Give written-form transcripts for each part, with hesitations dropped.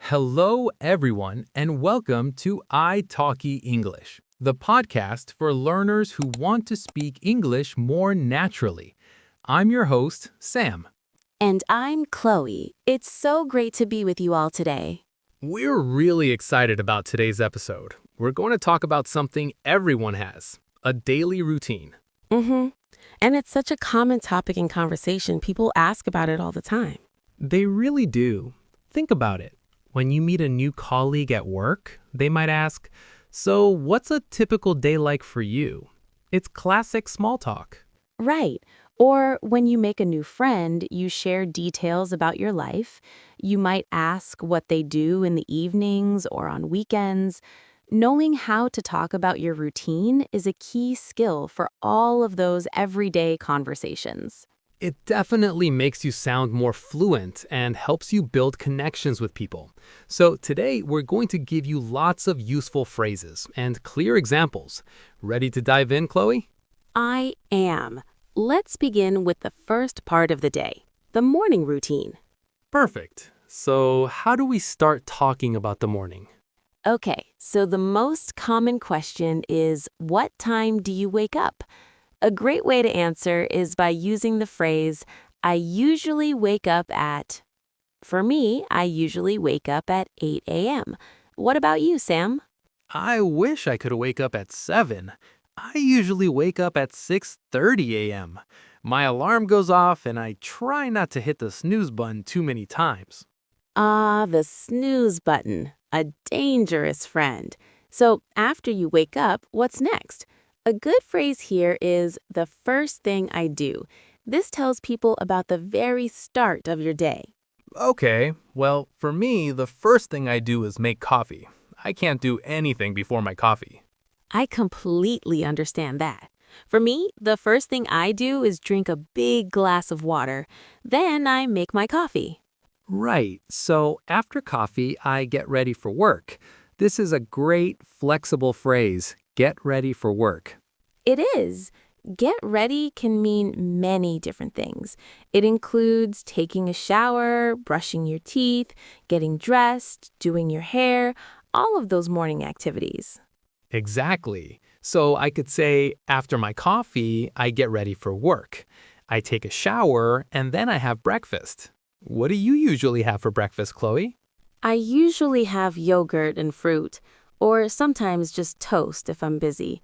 Hello, everyone, and welcome to I Talkie English, the podcast for learners who want to speak English more naturally. I'm your host, Sam. And I'm Chloe. It's so great to be with you all today. We're really excited about today's episode. We're going to talk about something everyone has, a daily routine. Mm-hmm. And it's such a common topic in conversation. People ask about it all the time. They really do. Think about it. When you meet a new colleague at work, they might ask, "So, what's a typical day like for you?" It's classic small talk. Right. Or when you make a new friend, you share details about your life. You might ask what they do in the evenings or on weekends. Knowing how to talk about your routine is a key skill for all of those everyday conversations. It definitely makes you sound more fluent and helps you build connections with people. So today we're going to give you lots of useful phrases and clear examples. Ready to dive in, Chloe? I am. Let's begin with the first part of the day, the morning routine. Perfect. So how do we start talking about the morning? Okay, so the most common question is, what time do you wake up? A great way to answer is by using the phrase, I usually wake up at. For me, I usually wake up at 8 a.m. What about you, Sam? I wish I could wake up at 7. I usually wake up at 6:30 a.m. My alarm goes off and I try not to hit the snooze button too many times. Ah, the snooze button, a dangerous friend. So after you wake up, what's next? A good phrase here is the first thing I do. This tells people about the very start of your day. Okay, well, for me, the first thing I do is make coffee. I can't do anything before my coffee. I completely understand that. For me, the first thing I do is drink a big glass of water. Then I make my coffee. Right, so after coffee, I get ready for work. This is a great, flexible phrase, get ready for work. It is. Get ready can mean many different things. It includes taking a shower, brushing your teeth, getting dressed, doing your hair, all of those morning activities. Exactly. So I could say, after my coffee, I get ready for work. I take a shower, and then I have breakfast. What do you usually have for breakfast, Chloe? I usually have yogurt and fruit, or sometimes just toast if I'm busy.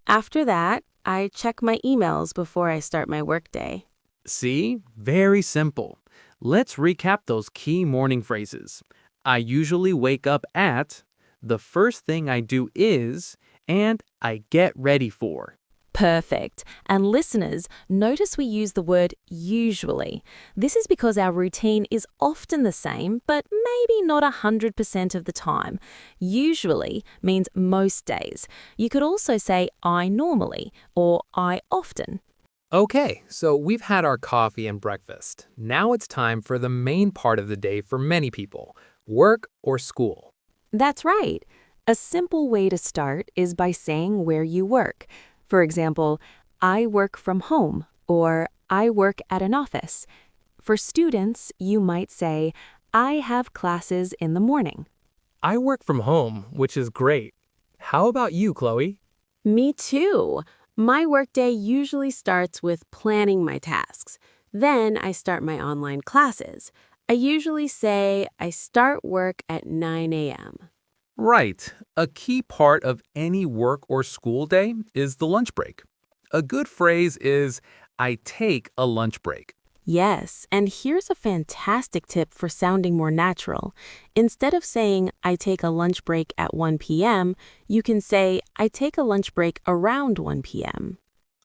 After that, I check my emails before I start my workday. See? Very simple. Let's recap those key morning phrases. I usually wake up at, the first thing I do is, and I get ready for. Perfect. And listeners, notice we use the word usually. This is because our routine is often the same, but maybe not 100% of the time. Usually means most days. You could also say I normally or I often. Okay, so we've had our coffee and breakfast. Now it's time for the main part of the day for many people, work or school. That's right. A simple way to start is by saying where you work. For example, I work from home or I work at an office. For students, you might say, I have classes in the morning. I work from home, which is great. How about you, Chloe? Me too. My workday usually starts with planning my tasks. Then I start my online classes. I usually say I start work at 9 a.m. Right. A key part of any work or school day is the lunch break. A good phrase is, I take a lunch break. Yes, and here's a fantastic tip for sounding more natural. Instead of saying, I take a lunch break at 1 p.m., you can say, I take a lunch break around 1 p.m.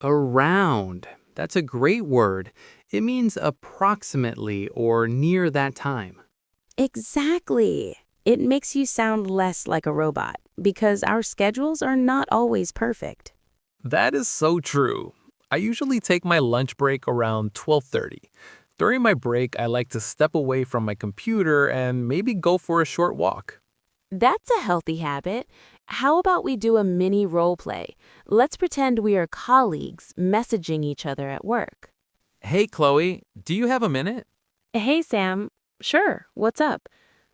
Around. That's a great word. It means approximately or near that time. Exactly. It makes you sound less like a robot because our schedules are not always perfect. That is so true. I usually take my lunch break around 12:30. During my break, I like to step away from my computer and maybe go for a short walk. That's a healthy habit. How about we do a mini role play? Let's pretend we are colleagues messaging each other at work. Hey, Chloe, do you have a minute? Hey, Sam. Sure, what's up?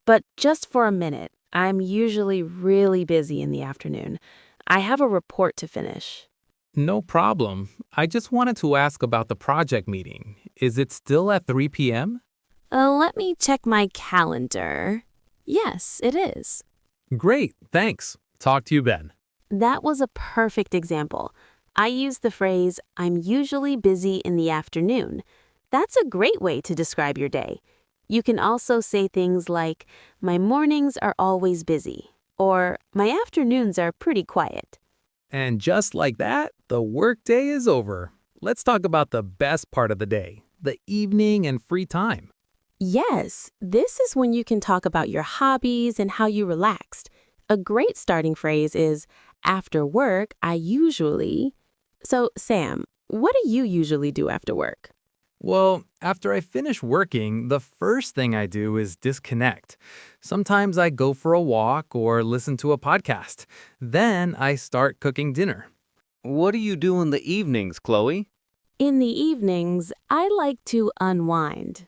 but just for a minute. I'm usually really busy in the afternoon. I have a report to finish. No problem. I just wanted to ask about the project meeting. Is it still at 3 p.m.? Let me check my calendar. Yes, it is. Great, thanks. Talk to you then. That was a perfect example. I use the phrase, I'm usually busy in the afternoon. That's a great way to describe your day. You can also say things like, my mornings are always busy, or my afternoons are pretty quiet. And just like that, the workday is over. Let's talk about the best part of the day, the evening and free time. Yes, this is when you can talk about your hobbies and how you relaxed. A great starting phrase is, after work, I usually... So, Sam, what do you usually do after work? Well, after I finish working, the first thing I do is disconnect. Sometimes I go for a walk or listen to a podcast. Then I start cooking dinner. What do you do in the evenings, Chloe? In the evenings, I like to unwind.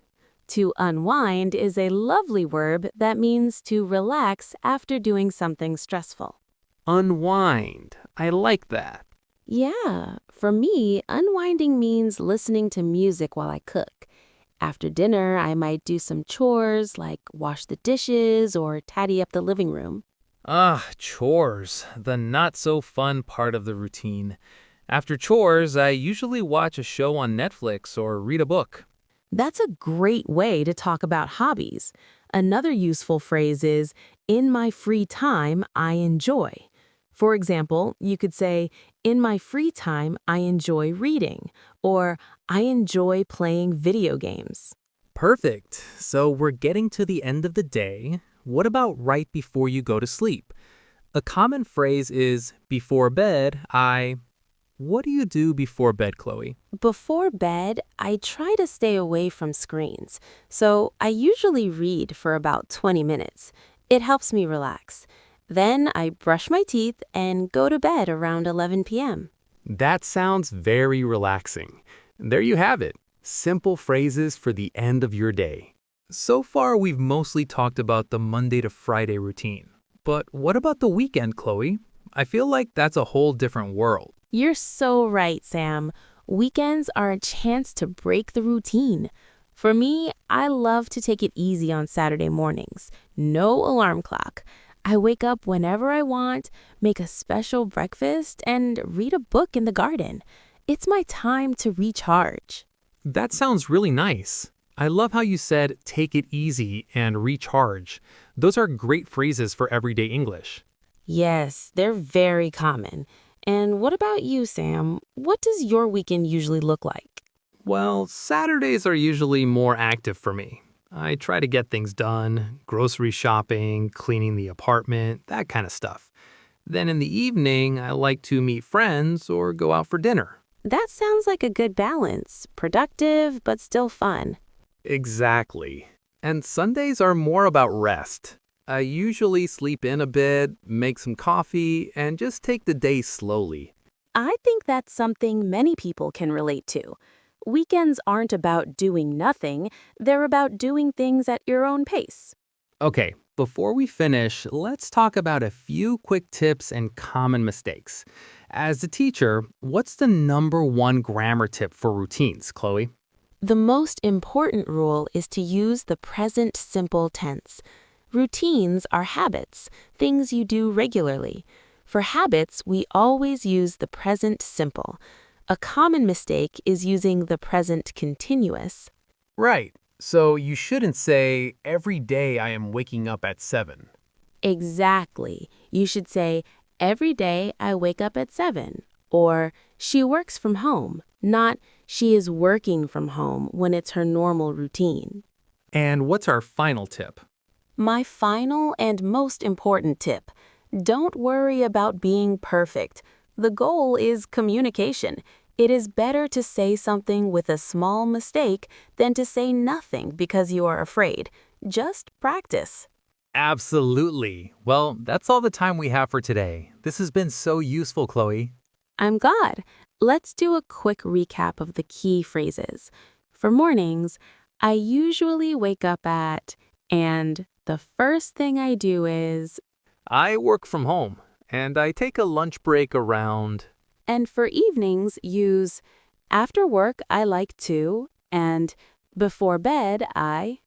To unwind is a lovely verb that means to relax after doing something stressful. Unwind. I like that. Yeah, for me, unwinding means listening to music while I cook. After dinner, I might do some chores like wash the dishes or tidy up the living room. Chores. The not so fun part of the routine. After chores, I usually watch a show on Netflix or read a book. That's a great way to talk about hobbies. Another useful phrase is, in my free time, I enjoy. For example, you could say, in my free time, I enjoy reading, or I enjoy playing video games. Perfect. So we're getting to the end of the day. What about right before you go to sleep? A common phrase is, before bed, I... What do you do before bed, Chloe? Before bed, I try to stay away from screens, so I usually read for about 20 minutes. It helps me relax. Then I brush my teeth and go to bed around 11 p.m. That sounds very relaxing. There you have it. Simple phrases for the end of your day. So far, we've mostly talked about the Monday to Friday routine. But what about the weekend, Chloe? I feel like that's a whole different world. You're so right, Sam. Weekends are a chance to break the routine. For me, I love to take it easy on Saturday mornings. No alarm clock. I wake up whenever I want, make a special breakfast, and read a book in the garden. It's my time to recharge. That sounds really nice. I love how you said take it easy and recharge. Those are great phrases for everyday English. Yes, they're very common. And what about you, Sam? What does your weekend usually look like? Well, Saturdays are usually more active for me. I try to get things done, grocery shopping, cleaning the apartment, that kind of stuff. Then in the evening, I like to meet friends or go out for dinner. That sounds like a good balance. Productive, but still fun. Exactly. And Sundays are more about rest. I usually sleep in a bit, make some coffee, and just take the day slowly. I think that's something many people can relate to. Weekends aren't about doing nothing, they're about doing things at your own pace. Okay, before we finish, let's talk about a few quick tips and common mistakes. As a teacher, what's the number one grammar tip for routines, Chloe? The most important rule is to use the present simple tense. Routines are habits, things you do regularly. For habits, we always use the present simple. A common mistake is using the present continuous. Right. So you shouldn't say, every day I am waking up at 7. Exactly. You should say, every day I wake up at 7. Or, she works from home, not she is working from home when it's her normal routine. And what's our final tip? My final and most important tip: don't worry about being perfect. The goal is communication. It is better to say something with a small mistake than to say nothing because you are afraid. Just practice. Absolutely. Well, that's all the time we have for today. This has been so useful, Chloe. I'm God. Let's do a quick recap of the key phrases. For mornings, I usually wake up at, and The first thing I do is, I work from home, and I take a lunch break around. and for evenings, use after work I like to, and before bed I.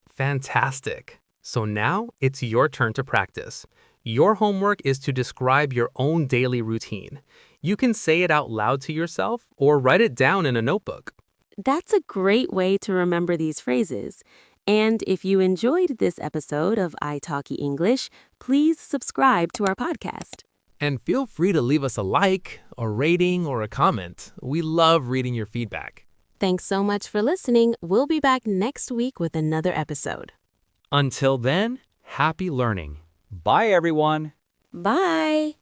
Fantastic. So now it's your turn to practice. Your homework is to describe your own daily routine. You can say it out loud to yourself or write it down in a notebook. That's a great way to remember these phrases. And if you enjoyed this episode of I Talkie English, please subscribe to our podcast. And feel free to leave us a like, a rating, or a comment. We love reading your feedback. Thanks so much for listening. We'll be back next week with another episode. Until then, happy learning. Bye, everyone. Bye!